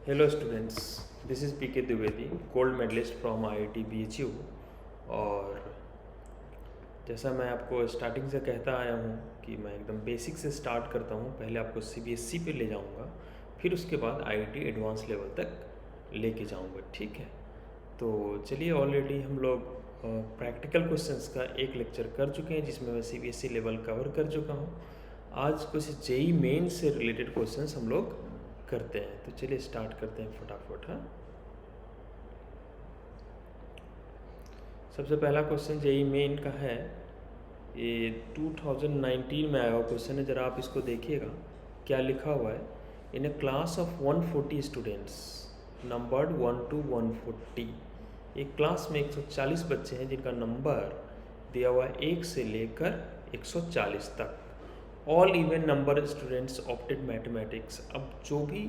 Hello students, this is PK Dwivedi, gold medallist from IIT BHU। और जैसा मैं आपको स्टार्टिंग से कहता आया हूँ कि मैं एकदम बेसिक से स्टार्ट करता हूँ। पहले आपको CBSE पे ले जाऊँगा, फिर उसके बाद IIT एडवांस लेवल तक लेके जाऊँगा, ठीक है। तो चलिए, ऑलरेडी हम लोग प्रैक्टिकल क्वेश्चंस का एक लेक्चर कर चुके हैं जिसमें मैं CBSE लेवल कवर कर चुका हूँ। आज कुछ JEE मेन से रिलेटेड क्वेश्चंस हम लोग करते हैं। तो चलिए स्टार्ट करते हैं फटाफट। हाँ, सबसे पहला क्वेश्चन JEE मेन का है। ये 2019 में आया हुआ क्वेश्चन है, ज़रा आप इसको देखिएगा क्या लिखा हुआ है। In a class of 140 students numbered 1 to 140, एक क्लास में 140 बच्चे हैं जिनका नंबर दिया हुआ है 1 से लेकर 140 तक। All even number students opted mathematics. अब जो भी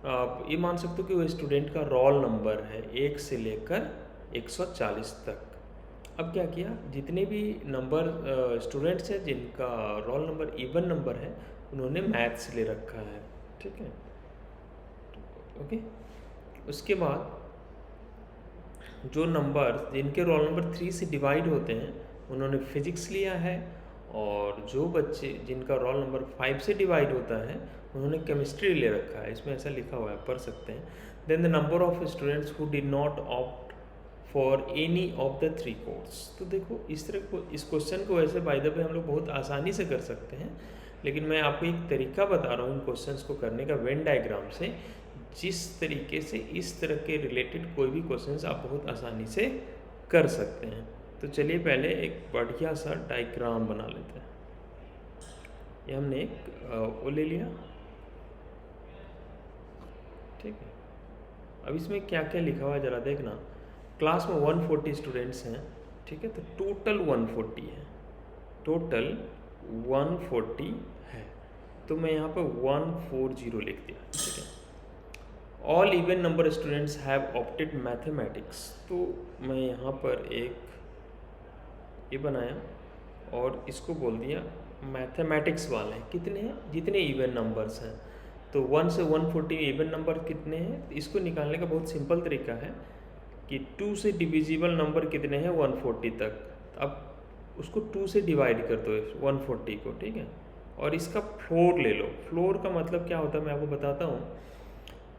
आप ये मान सकते हो कि वो स्टूडेंट का रोल नंबर है 1 से लेकर 140 तक। अब क्या किया, जितने भी नंबर स्टूडेंट्स हैं जिनका रोल नंबर इवन नंबर है उन्होंने मैथ्स ले रखा है, ठीक है। ओके, उसके बाद जो नंबर जिनके रोल नंबर 3 से डिवाइड होते हैं उन्होंने फिजिक्स लिया है, और जो बच्चे जिनका रोल नंबर 5 से डिवाइड होता है उन्होंने केमिस्ट्री ले रखा है। इसमें ऐसा लिखा हुआ है, पढ़ सकते हैं। Then the number of students who did not opt for any of the 3 course. तो देखो, इस तरह को इस क्वेश्चन को वैसे बाय द वे हम लोग बहुत आसानी से कर सकते हैं, लेकिन मैं आपको एक तरीका बता रहा हूँ इन क्वेश्चंस को करने का, वेन डायग्राम से। जिस तरीके से इस तरह के रिलेटेड कोई भी क्वेश्चंस आप बहुत आसानी से कर सकते हैं। तो चलिए पहले एक बढ़िया सा डायग्राम बना लेते हैं। ये हमने एक वो ले लिया, ठीक है। अब इसमें क्या क्या लिखा हुआ है ज़रा देखना। क्लास में 140 स्टूडेंट्स हैं, ठीक है। तो टोटल 140 है, टोटल 140 है। तो मैं यहाँ पर 140 लिख दिया, ठीक है। All even number students have opted mathematics. तो मैं यहाँ पर एक ये बनाया और इसको बोल दिया मैथमेटिक्स वाले। कितने हैं, जितने इवन नंबर्स हैं। तो 1 से 140 इवन नंबर कितने हैं, इसको निकालने का बहुत सिंपल तरीका है कि 2 से डिविजिबल नंबर कितने हैं 140 तक। अब उसको 2 से डिवाइड कर दो 140 को, ठीक है। और इसका फ्लोर ले लो। फ्लोर का मतलब क्या होता है मैं आपको बताता हूँ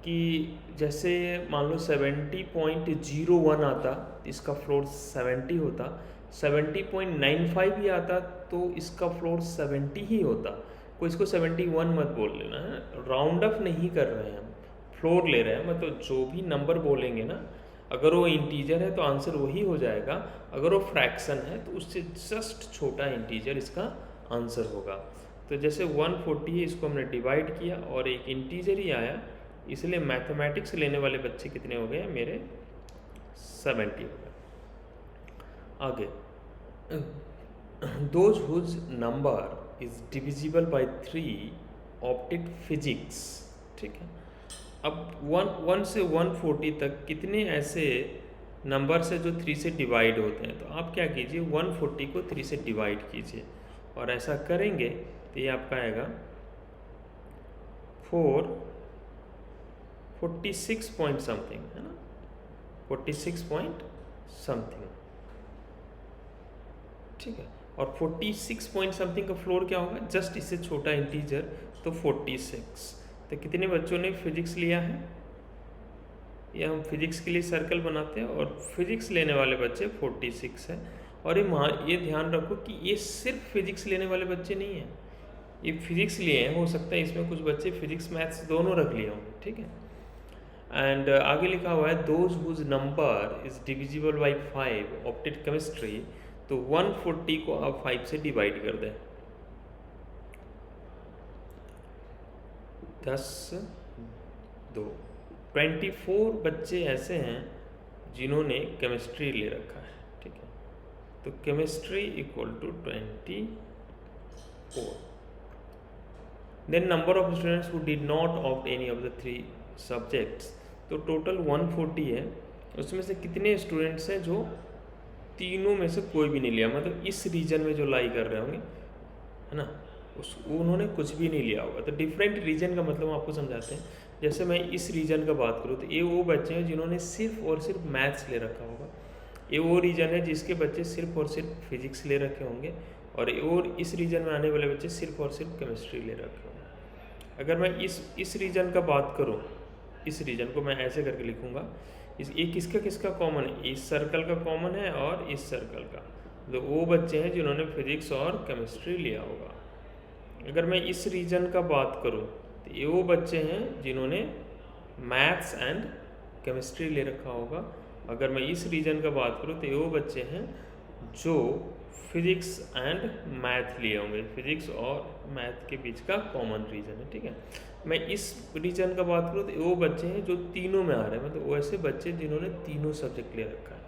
कि जैसे मान लो 70.01 आता, इसका फ्लोर 70 होता। 70.95 ही आता तो इसका फ्लोर 70 ही होता। कोई इसको 71 मत बोल लेना है, राउंड अप नहीं कर रहे हैं हम, फ्लोर ले रहे हैं। मतलब जो भी नंबर बोलेंगे ना, अगर वो इंटीजर है तो आंसर वही हो जाएगा, अगर वो फ्रैक्शन है तो उससे जस्ट छोटा इंटीजर इसका आंसर होगा। तो जैसे 140 है, इसको हमने डिवाइड किया और एक इंटीजर ही आया, इसलिए मैथमेटिक्स लेने वाले बच्चे कितने हो गए मेरे, 70 हो गए। आगे, those whose number is divisible by 3 opted physics, ठीक है। अब 1 से 140 तक कितने ऐसे नंबर्स है जो 3 से डिवाइड होते हैं। तो आप क्या कीजिए, 140 को 3 से डिवाइड कीजिए, और ऐसा करेंगे तो ये आपका आएगा 46 पॉइंट समथिंग, है ना, 46 पॉइंट समथिंग, ठीक है। और 46 पॉइंट समथिंग का फ्लोर क्या होगा, जस्ट इससे छोटा इंटीजर, तो 46। तो कितने बच्चों ने फिजिक्स लिया है, ये हम फिजिक्स के लिए सर्कल बनाते हैं, और फिजिक्स लेने वाले बच्चे 46 है। और ये ध्यान रखो कि ये सिर्फ फिजिक्स लेने वाले बच्चे नहीं हैं, ये फिजिक्स लिए हैं, हो सकता है इसमें कुछ बच्चे फिजिक्स मैथ्स दोनों रख लिए होंगे, ठीक है। एंड आगे लिखा हुआ है those whose number is divisible by 5 opted chemistry. तो 140 को आप 5 से डिवाइड कर दें, 10 2 24 बच्चे ऐसे हैं जिन्होंने केमिस्ट्री ले रखा है, ठीक है। तो chemistry equal to 24। Then number of students who did not opt any of the 3 subjects. तो टोटल 140 है, उसमें से कितने स्टूडेंट्स हैं जो तीनों में से कोई भी नहीं लिया, मतलब इस रीजन में जो लाई कर रहे होंगे, है ना, उन्होंने कुछ भी नहीं लिया होगा। तो डिफरेंट रीजन का मतलब आपको समझाते हैं। जैसे मैं इस रीजन का बात करूँ तो ये वो बच्चे हैं जिन्होंने सिर्फ और सिर्फ मैथ्स ले रखा होगा। ये वो रीजन है जिसके बच्चे सिर्फ और सिर्फ फिजिक्स ले रखे होंगे, और इस रीजन में आने वाले बच्चे सिर्फ और सिर्फ केमिस्ट्री ले रखे होंगे। अगर मैं इस रीजन का बात करूँ, इस रीजन को मैं ऐसे करके लिखूँगा, ये किसका किसका कॉमन है, इस सर्कल का कॉमन है और इस सर्कल का, तो वो बच्चे हैं जिन्होंने फिजिक्स और केमिस्ट्री लिया होगा। अगर मैं इस रीजन का बात करूँ तो ये वो बच्चे हैं जिन्होंने मैथ्स एंड केमिस्ट्री ले रखा होगा। अगर मैं इस रीजन का बात करूँ तो ये वो बच्चे हैं जो फिजिक्स एंड मैथ लिए होंगे, फिजिक्स और मैथ के बीच का कॉमन रीजन है, ठीक है। मैं इस रीजन का बात करूँ तो वो बच्चे हैं जो तीनों में आ रहे हैं, मतलब वैसे बच्चे जिन्होंने तीनों सब्जेक्ट ले रखा है।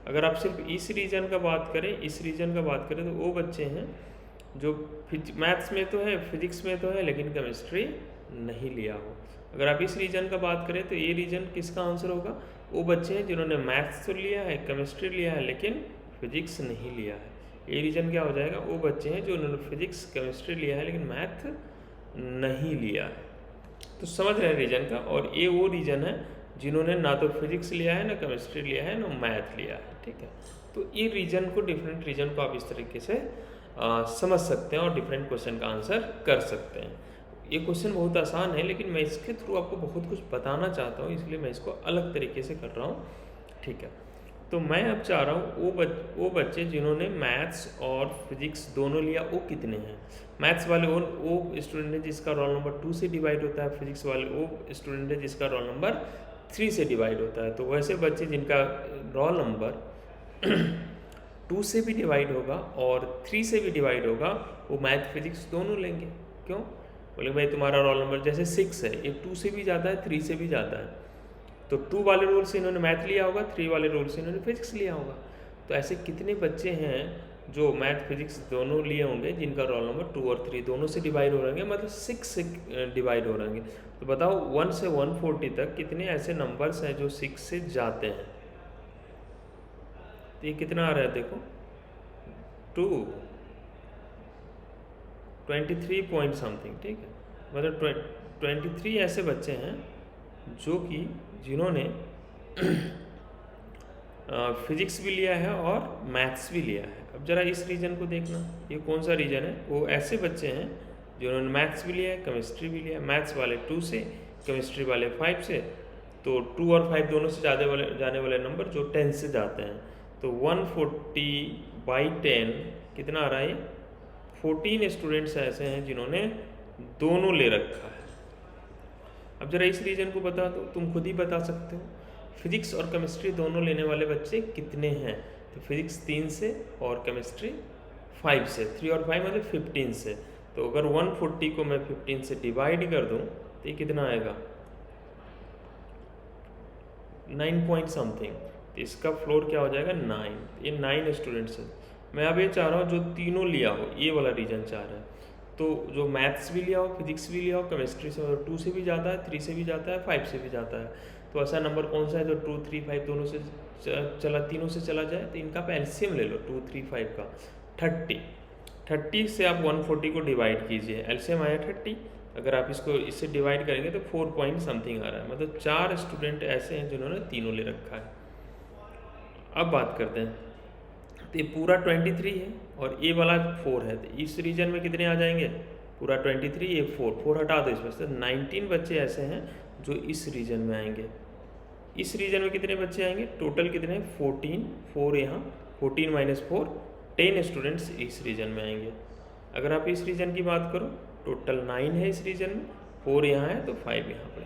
अगर आप सिर्फ इस रीजन का बात करें, इस रीजन का बात करें तो वो बच्चे हैं जो मैथ्स में तो है, फिजिक्स में तो है, लेकिन केमिस्ट्री नहीं लिया हो। अगर आप इस रीजन का बात करें तो ये रीजन किसका आंसर होगा, वो बच्चे हैं जिन्होंने मैथ्स तो लिया है, केमिस्ट्री लिया है, लेकिन फिजिक्स नहीं लिया है। ये रीजन क्या हो जाएगा, वो बच्चे हैं जो उन्होंने फिजिक्स केमिस्ट्री लिया है लेकिन मैथ नहीं लिया है। तो समझ रहे हैं रीजन का। और ये वो रीजन है जिन्होंने ना तो फिजिक्स लिया है, ना केमिस्ट्री लिया है, ना मैथ लिया है, ठीक है। तो ये रीजन को, डिफरेंट रीजन को आप इस तरीके से समझ सकते हैं और डिफरेंट क्वेश्चन का आंसर कर सकते हैं। ये क्वेश्चन बहुत आसान है, लेकिन मैं इसके थ्रू आपको बहुत कुछ बताना चाहता हूँ, इसलिए मैं इसको अलग तरीके से कर रहा हूँ, ठीक है। तो मैं अब चाह रहा हूँ वो बच्चे जिन्होंने मैथ्स और फिजिक्स दोनों लिया, वो कितने हैं। मैथ्स वाले वो स्टूडेंट है जिसका रोल नंबर 2 से डिवाइड होता है, फिजिक्स वाले वो स्टूडेंट है जिसका रोल नंबर 3 से डिवाइड होता है। तो वैसे बच्चे जिनका रोल नंबर 2 से भी डिवाइड होगा और 3 से भी डिवाइड होगा, वो मैथ फिजिक्स दोनों लेंगे। क्यों? बोले भाई तुम्हारा रोल नंबर जैसे 6 है, ये 2 से भी जाता है, 3 से भी जाता है, तो 2 वाले रोल से इन्होंने मैथ लिया होगा, 3 वाले रोल से इन्होंने फिजिक्स लिया होगा। तो ऐसे कितने बच्चे हैं जो मैथ फिजिक्स दोनों लिए होंगे जिनका रोल नंबर 2 और 3 दोनों से डिवाइड हो रहेंगे, मतलब 6 से डिवाइड हो रहेंगे। तो बताओ 1 से 140 तक कितने ऐसे नंबर्स हैं जो 6 से जाते हैं। तो ये कितना आ रहा है देखो, 23 पॉइंट समथिंग, ठीक है। मतलब 23 ऐसे बच्चे हैं जो कि जिन्होंने फिजिक्स भी लिया है और मैथ्स भी लिया है। अब जरा इस रीजन को देखना, ये कौन सा रीजन है। वो ऐसे बच्चे हैं जिन्होंने मैथ्स भी लिया है, केमिस्ट्री भी लिया है। मैथ्स वाले 2 से, केमिस्ट्री वाले 5 से। तो 2 और 5 दोनों से जाने वाले नंबर जो 10 से जाते हैं। तो 140/10 कितना आ रहा है, 14 स्टूडेंट्स ऐसे हैं जिन्होंने दोनों ले रखा है। अब जरा इस रीजन को बता दो, तुम खुद ही बता सकते हो फिजिक्स और केमिस्ट्री दोनों लेने वाले बच्चे कितने हैं। तो फिजिक्स 3 से और केमिस्ट्री 5 से, 3 और 5 मतलब 15 से। तो अगर 140 को मैं 15 से डिवाइड कर दूं तो ये कितना आएगा, 9 पॉइंट समथिंग। तो इसका फ्लोर क्या हो जाएगा, 9। ये 9 स्टूडेंट्स हैं। मैं अब ये चाह रहा हूँ जो तीनों लिया हो, ये वाला रीजन चाह रहा है। तो जो मैथ्स भी लिया हो, फिजिक्स भी लिया हो, केमिस्ट्री से 2 से भी जाता है, 3 से भी जाता है, 5 से भी जाता है। तो ऐसा नंबर कौन सा है जो 2, 3, 5 दोनों से तीनों से चला जाए। तो इनका एलसीएम ले लो 2, 3, 5 का 30 से आप 140 को डिवाइड कीजिए, एलसीएम आया 30। अगर आप इसको इससे डिवाइड करेंगे तो 4 पॉइंट समथिंग आ रहा है। मतलब 4 स्टूडेंट ऐसे हैं जिन्होंने तीनों ले रखा है। अब बात करते हैं, तो ये पूरा 23 है और ये वाला 4 है। तो इस रीजन में कितने आ जाएंगे, पूरा 23, ये 4 हटा दो इसमें से। 19 बच्चे ऐसे हैं जो इस रीजन में आएंगे। इस रीजन में कितने बच्चे आएंगे, टोटल कितने, 14, 4 यहाँ, 14 - 4, 10 स्टूडेंट्स इस रीजन में आएंगे। अगर आप इस रीजन की बात करो, टोटल 9 है इस रीजन में, 4 यहाँ है तो 5 यहाँ पर।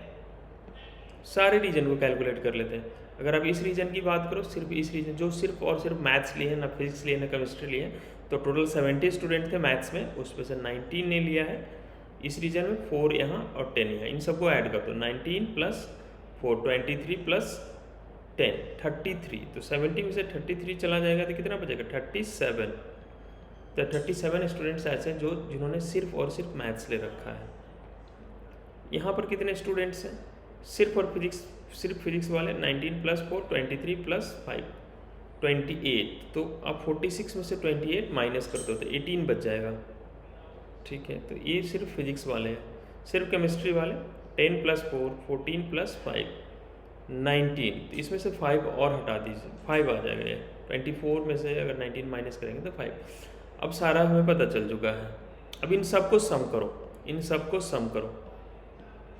सारे रीजन को कैलकुलेट कर लेते हैं। अगर आप इस रीजन की बात करो, सिर्फ इस रीजन जो सिर्फ और सिर्फ मैथ्स लिए हैं, ना फिजिक्स लिए, ना केमिस्ट्री लिए, तो टोटल 70 स्टूडेंट थे मैथ्स में, उसमें से 19 ने लिया है इस रीजन में, 4 यहाँ और 10 यहाँ। इन सबको ऐड कर दो, 19 + 4, 23 + 10, 33। तो 70 में से 33 चला जाएगा तो कितना बचेगा, 37। तो 37 स्टूडेंट्स ऐसे हैं जिन्होंने सिर्फ और सिर्फ मैथ्स ले रखा है। यहाँ पर कितने स्टूडेंट्स हैं, सिर्फ फिजिक्स वाले 19 + 4, 23 + 5, 28। तो आप 46 में से 28 माइनस कर दो तो 18 बच जाएगा, ठीक है। तो ये सिर्फ फिजिक्स वाले हैं। सिर्फ केमिस्ट्री वाले 10 + 4 14 + 5 19, तो इसमें से 5 और हटा दीजिए, 5 आ जाएगा ये। 24 में से अगर 19 माइनस करेंगे तो 5। अब सारा हमें पता चल चुका है। अब इन सबको सम करो, इन सबको सम करो।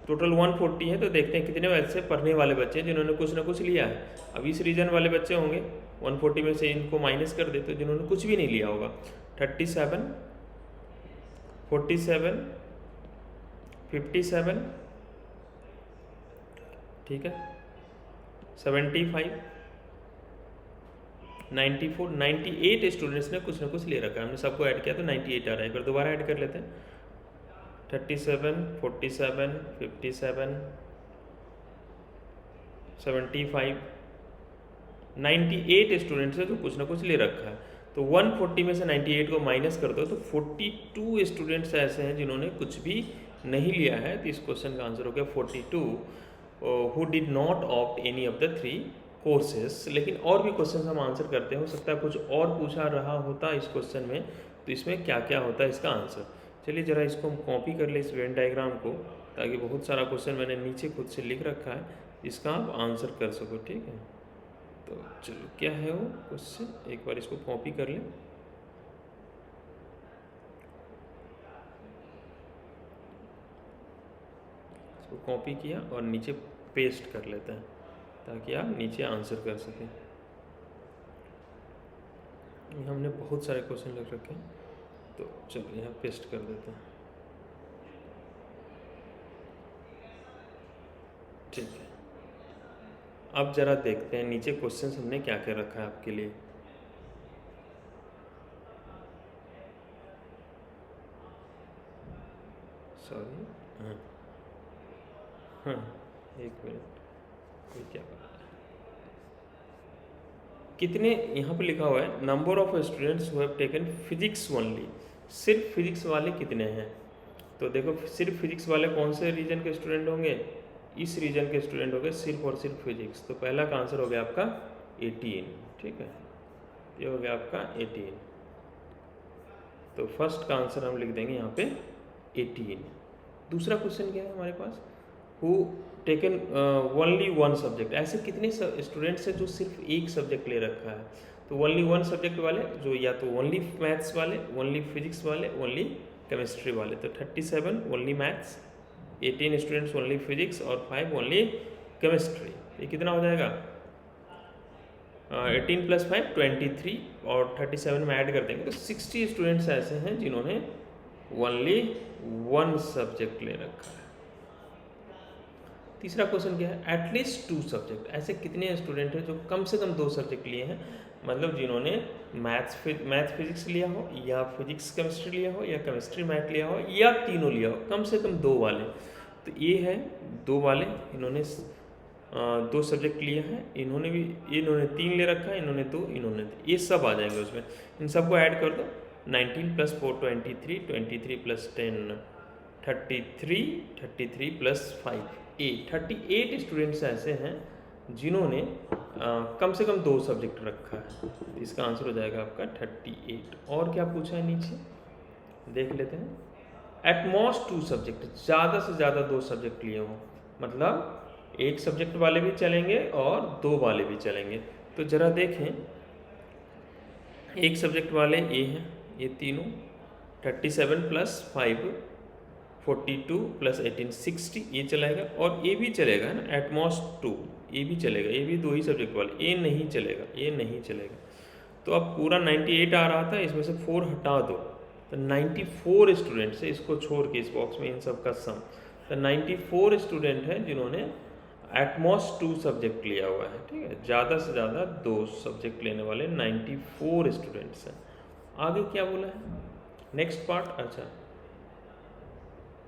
टोटल 140 है, तो देखते हैं कितने ऐसे पढ़ने वाले बच्चे हैं जिन्होंने कुछ ना कुछ लिया है। अब इस रीजन वाले बच्चे होंगे, 140 में से इनको माइनस कर दे, तो जिन्होंने कुछ भी नहीं लिया होगा 37, 47, 57, ठीक है, 75, 94, 98 स्टूडेंट्स ने कुछ ना कुछ ले रखा है। हमने सबको ऐड किया तो 98 आ रहा है। एक बार दोबारा ऐड कर लेते हैं। 37, 47, 57, 75, 98 स्टूडेंट्स है जो कुछ ना कुछ ले रखा है। तो 140 में से 98 को माइनस कर दो तो 42 स्टूडेंट्स ऐसे हैं जिन्होंने कुछ भी नहीं लिया है। तो इस क्वेश्चन का आंसर हो गया 42 who did not opt any of the 3 courses. लेकिन और भी क्वेश्चन हम आंसर करते हैं, हो सकता है कुछ और पूछा रहा होता इस क्वेश्चन में, तो इसमें क्या क्या होता है इसका आंसर। चलिए ज़रा इसको हम कॉपी कर ले इस वेन डायग्राम को, ताकि बहुत सारा क्वेश्चन मैंने नीचे खुद से लिख रखा है, इसका आप आंसर कर सको, ठीक है। तो चलो क्या है वो क्वेश्चन, एक बार इसको कॉपी कर लें। इसको कॉपी किया और नीचे पेस्ट कर लेते हैं ताकि आप नीचे आंसर कर सकें। हमने बहुत सारे क्वेश्चन लिख रखे हैं, तो चलो यहाँ पेस्ट कर देते हैं, ठीक है। अब जरा देखते हैं नीचे क्वेश्चन हमने क्या क्या रखा है आपके लिए। सॉरी, हाँ, एक मिनट, ये क्या बात है। कितने यहाँ पे लिखा हुआ है number of students who have taken physics only, सिर्फ फिजिक्स वाले कितने हैं। तो देखो सिर्फ फिजिक्स वाले कौन से रीजन के स्टूडेंट होंगे, इस रीजन के स्टूडेंट हो गए सिर्फ और सिर्फ फिजिक्स। तो पहला का आंसर हो गया आपका 18, ठीक है, ये हो गया आपका 18। तो फर्स्ट का आंसर हम लिख देंगे यहाँ पे 18। दूसरा क्वेश्चन क्या है हमारे पास, who taken only one subject, ऐसे कितने स्टूडेंट्स हैं जो सिर्फ एक सब्जेक्ट ले रखा है। तो ओनली वन सब्जेक्ट वाले जो या तो ओनली मैथ्स वाले, ओनली फिजिक्स वाले, ओनली केमिस्ट्री वाले। तो 37 only maths, 18 students only physics और 5 ओनली केमिस्ट्री। ये कितना हो जाएगा 18 + 5 23 और 37 में ऐड कर देंगे तो 60 स्टूडेंट्स ऐसे हैं जिन्होंने ओनली वन सब्जेक्ट ले रखा है। तीसरा क्वेश्चन क्या है, एटलीस्ट 2 सब्जेक्ट, ऐसे कितने स्टूडेंट हैं जो कम से कम 2 सब्जेक्ट लिए हैं, मतलब जिन्होंने मैथ फिजिक्स लिया हो या फिजिक्स केमिस्ट्री लिया हो या केमिस्ट्री मैथ लिया हो या तीनों लिया हो, कम से कम 2 वाले। तो ये है 2 वाले, इन्होंने 2 सब्जेक्ट लिया है, इन्होंने 3 ले रखा है, इन्होंने 2, इन्होंने 2, ये सब आ जाएंगे उसमें। इन सबको ऐड कर दो, 19 + 4 23, 23 + 10 33, 33 + 5 8, 38 स्टूडेंट्स ऐसे हैं जिन्होंने कम से कम 2 सब्जेक्ट रखा है। इसका आंसर हो जाएगा आपका 38। और क्या पूछा है नीचे देख लेते हैं, एट मोस्ट 2 सब्जेक्ट, ज़्यादा से ज़्यादा 2 सब्जेक्ट लिए हों, मतलब 1 सब्जेक्ट वाले भी चलेंगे और 2 वाले भी चलेंगे। तो ज़रा देखें, 1 सब्जेक्ट वाले ये हैं, ये तीनों 37 + 5 42 + 18 60, ये चलेगा और ये भी चलेगा ना, एटमोस्ट 2 ये भी चलेगा, ये भी 2 ही सब्जेक्ट वाले, ये नहीं चलेगा, ये नहीं चलेगा। तो अब पूरा 98 आ रहा था, इसमें से 4 हटा दो तो 94 स्टूडेंट्स है, इसको छोड़ के इस बॉक्स में इन सब का सम। तो 94 स्टूडेंट हैं जिन्होंने एटमोस्ट 2 सब्जेक्ट लिया हुआ है, ठीक है, ज़्यादा से ज़्यादा 2 सब्जेक्ट लेने वाले 94 स्टूडेंट्स हैं। आगे क्या बोला है नेक्स्ट पार्ट, अच्छा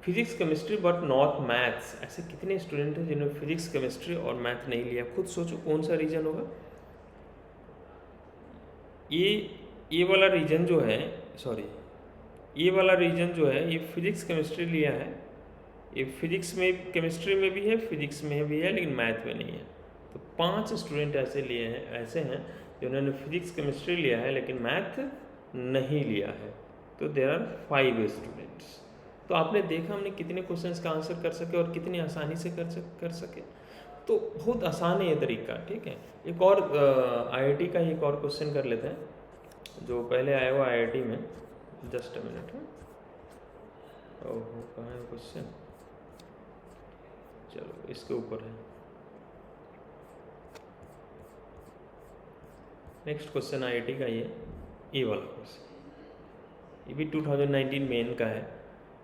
physics chemistry but not maths, ऐसे कितने स्टूडेंट हैं जिन्होंने फिजिक्स केमिस्ट्री और मैथ नहीं लिया। खुद सोचो कौन सा रीजन होगा। ये वाला रीजन जो है, सॉरी ये वाला रीजन जो है, ये फिजिक्स केमिस्ट्री लिया है, ये फिजिक्स में केमिस्ट्री में भी है, फिजिक्स में भी है, लेकिन मैथ में नहीं है। तो 5 स्टूडेंट ऐसे लिए हैं, ऐसे हैं जिन्होंने फिजिक्स केमिस्ट्री लिया है लेकिन मैथ नहीं लिया है। तो देयर आर 5 स्टूडेंट्स। तो आपने देखा हमने कितने क्वेश्चंस का आंसर कर सके और कितनी आसानी से कर सके। तो बहुत आसान है ये तरीका, ठीक है। एक और आईआईटी का ही एक और क्वेश्चन कर लेते हैं जो पहले आया हुआ आईआईटी में। जस्ट अ मिनट है। ओहो, कहाँ है क्वेश्चन? चलो इसके ऊपर है। नेक्स्ट क्वेश्चन आईआईटी का ये वाला क्वेश्चन, ये भी 2019 मेन का है।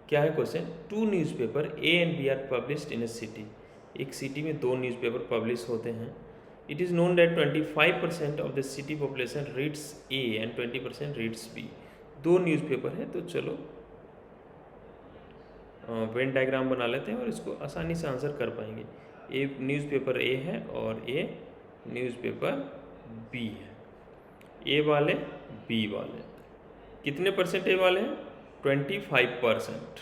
क्या है question? 2 newspaper A and B are published in a city. एक सिटी में 2 न्यूज़पेपर पब्लिश होते हैं। It is known that 25% of the city population reads A and 20% reads B. 2 newspaper है, तो चलो वेन डायग्राम बना लेते हैं और इसको आसानी से आंसर कर पाएंगे। ए न्यूज़पेपर ए है और ए न्यूज़पेपर बी है। ए वाले बी वाले कितने परसेंट ए वाले हैं? 25%।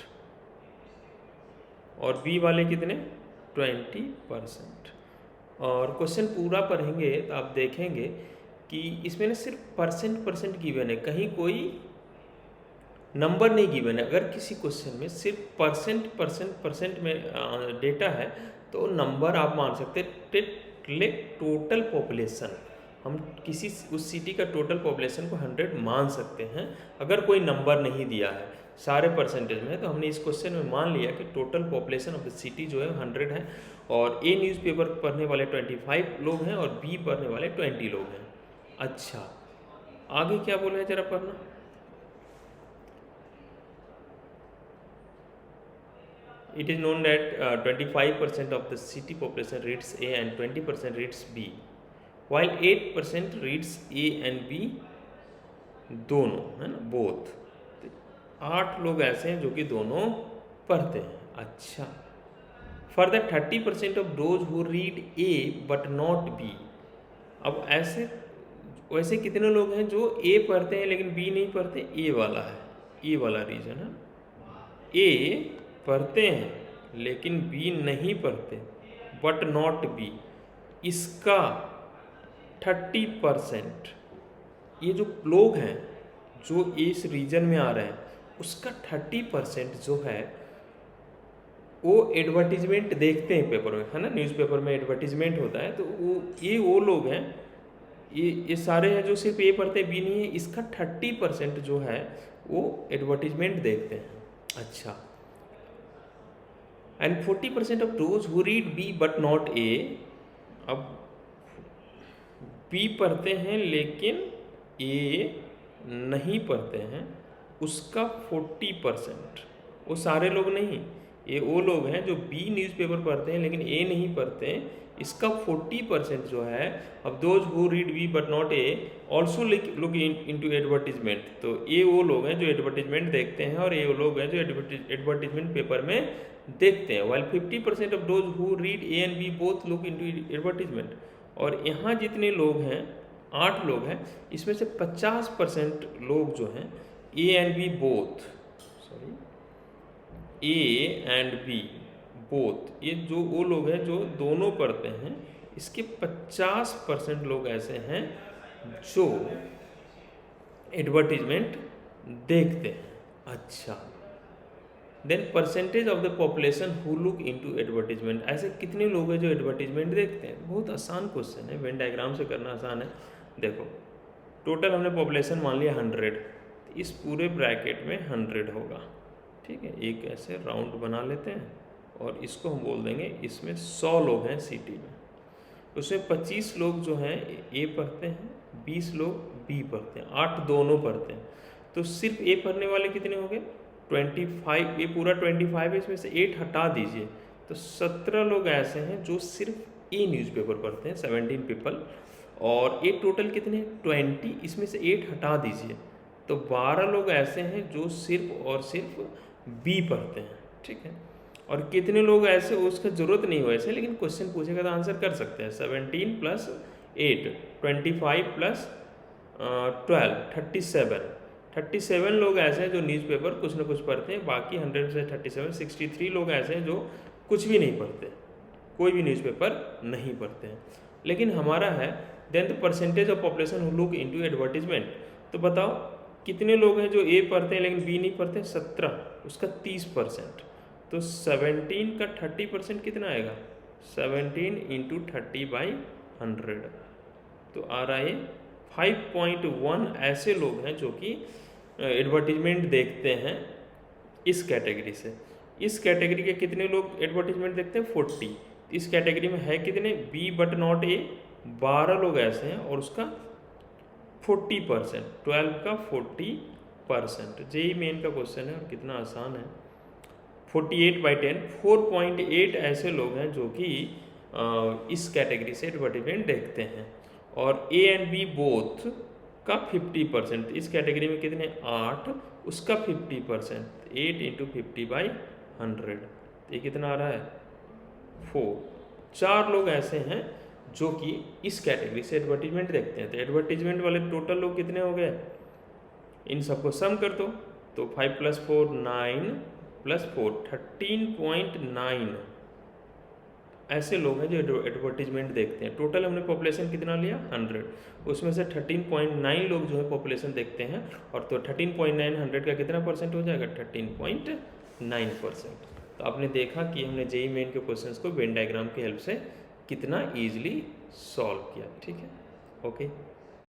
और बी वाले कितने? 20%। और क्वेश्चन पूरा पढ़ेंगे तो आप देखेंगे कि इसमें ना सिर्फ परसेंट गिवन है, कहीं कोई नंबर नहीं गिवन है। अगर किसी क्वेश्चन में सिर्फ परसेंट में डेटा है तो नंबर आप मान सकते हैं। टोटल पॉपुलेशन, हम किसी उस सिटी का टोटल पॉपुलेशन को 100 मान सकते हैं अगर कोई नंबर नहीं दिया है, सारे परसेंटेज में है। तो हमने इस क्वेश्चन में मान लिया कि total population of the city जो है 100 है और ए न्यूज़पेपर पढ़ने वाले 25 लोग हैं और बी पढ़ने वाले 20 लोग हैं। अच्छा, आगे क्या बोला है जरा पढ़ना। It is known that 25% of the city population reads A and 20% reads B, while 8% reads A and B दोनों, है ना, बोथ। 8 लोग ऐसे हैं जो कि दोनों पढ़ते हैं। अच्छा, for the 30% of those who read A but not B। अब वैसे कितने लोग हैं जो A पढ़ते हैं लेकिन B नहीं पढ़ते? A वाला है, E वाला रीजन है। A पढ़ते हैं लेकिन बी नहीं पढ़ते, बट नॉट बी। इसका 30%, ये जो लोग हैं जो इस रीजन में आ रहे हैं उसका 30% जो है वो एडवर्टीजमेंट देखते हैं पेपर में, है ना। न्यूज़पेपर में एडवर्टीजमेंट होता है तो वो लोग हैं, ये सारे हैं जो सिर्फ ए पढ़ते बी नहीं है। इसका 30% जो है वो एडवर्टीजमेंट देखते हैं। अच्छा, and 40% of those who read B but not A. अब बी पढ़ते हैं लेकिन ए नहीं पढ़ते हैं, उसका 40%। वो सारे लोग नहीं, ये वो लोग हैं जो बी न्यूज़पेपर पढ़ते हैं लेकिन ए नहीं पढ़ते हैं। इसका 40% जो है। अब those who read B but not A also look into advertisement. तो ये वो लोग हैं जो एडवर्टीजमेंट देखते हैं और ये वो लोग हैं जो एडवर्टीजमेंट पेपर में देखते हैं। While 50% of those who read A and B both look into advertisement. और यहाँ जितने लोग हैं 8 लोग हैं, इसमें से 50% लोग जो हैं A and B both, A and B both, ये जो वो लोग हैं जो दोनों पढ़ते हैं। इसके 50% लोग ऐसे हैं जो एडवर्टीजमेंट देखते हैं। अच्छा, then percentage of the population who look into advertisement. ऐसे कितने लोग हैं जो एडवर्टीजमेंट देखते हैं? बहुत आसान क्वेश्चन है, वेन डायग्राम से करना आसान है। देखो, टोटल हमने पॉपुलेशन मान लिया 100, तो इस पूरे ब्रैकेट में 100 होगा, ठीक है। एक ऐसे राउंड बना लेते हैं और इसको हम बोल देंगे इसमें 100 लोग हैं सिटी में। उसमें 25 लोग जो हैं ए पढ़ते हैं, 20 लोग बी पढ़ते हैं, 8 दोनों पढ़ते हैं। तो सिर्फ ए पढ़ने वाले कितने हो गए? 25। ये पूरा 25 है, इसमें से 8 हटा दीजिए तो 17 लोग ऐसे हैं जो सिर्फ ए न्यूज़पेपर पढ़ते हैं, 17 पीपल। और ये टोटल कितने हैं? 20। इसमें से 8 हटा दीजिए तो 12 लोग ऐसे हैं जो सिर्फ और सिर्फ बी पढ़ते हैं, ठीक है। और कितने लोग ऐसे, उसका ज़रूरत नहीं हो ऐसे, लेकिन क्वेश्चन पूछेगा तो आंसर कर सकते हैं। 17 + 8, 25 + 12, 37 लोग ऐसे हैं जो न्यूज़पेपर कुछ ना कुछ पढ़ते हैं। बाकी 100 से 37, 63 लोग ऐसे हैं जो कुछ भी नहीं पढ़ते, कोई भी न्यूज़पेपर नहीं पढ़ते हैं। लेकिन हमारा है then the percentage of population who look into advertisement. तो बताओ कितने लोग हैं जो ए पढ़ते हैं लेकिन बी नहीं पढ़ते? 17, उसका 30%। तो 17 का 30% कितना आएगा? 17 इंटू 30/100, तो आ रहा है 5.1 ऐसे लोग हैं जो कि एडवर्टीजमेंट देखते हैं इस कैटेगरी से। इस कैटेगरी के कितने लोग एडवर्टीजमेंट देखते हैं? 40। इस कैटेगरी में है कितने? बी बट नॉट ए, 12 लोग ऐसे हैं और उसका 40%, 12 का 40%। जेई मेन का क्वेश्चन है और कितना आसान है। 48/10, 4.8 ऐसे लोग हैं जो कि इस कैटेगरी से एडवर्टीजमेंट देखते हैं। और ए एंड बी बोथ का 50%, इस कैटेगरी में कितने? 8, उसका 50%, 8 इंटू 50/100, ये कितना आ रहा है? 4। 4 लोग ऐसे हैं जो कि इस कैटेगरी से एडवर्टीजमेंट देखते हैं। तो एडवर्टीजमेंट वाले टोटल लोग कितने हो गए? इन सबको सम कर दो, तो 5 + 4 9 + 4 13.9 ऐसे लोग हैं जो एडवर्टीजमेंट देखते हैं। टोटल हमने पॉपुलेशन कितना लिया? 100, उसमें से 13.9 लोग जो है पॉपुलेशन देखते हैं। और तो 13.9 100 का कितना परसेंट हो जाएगा? 13.9%। तो आपने देखा कि हमने जेई मेन के क्वेश्चंस को वेन डायग्राम की हेल्प से कितना ईजिली सॉल्व किया। ठीक है, ओके।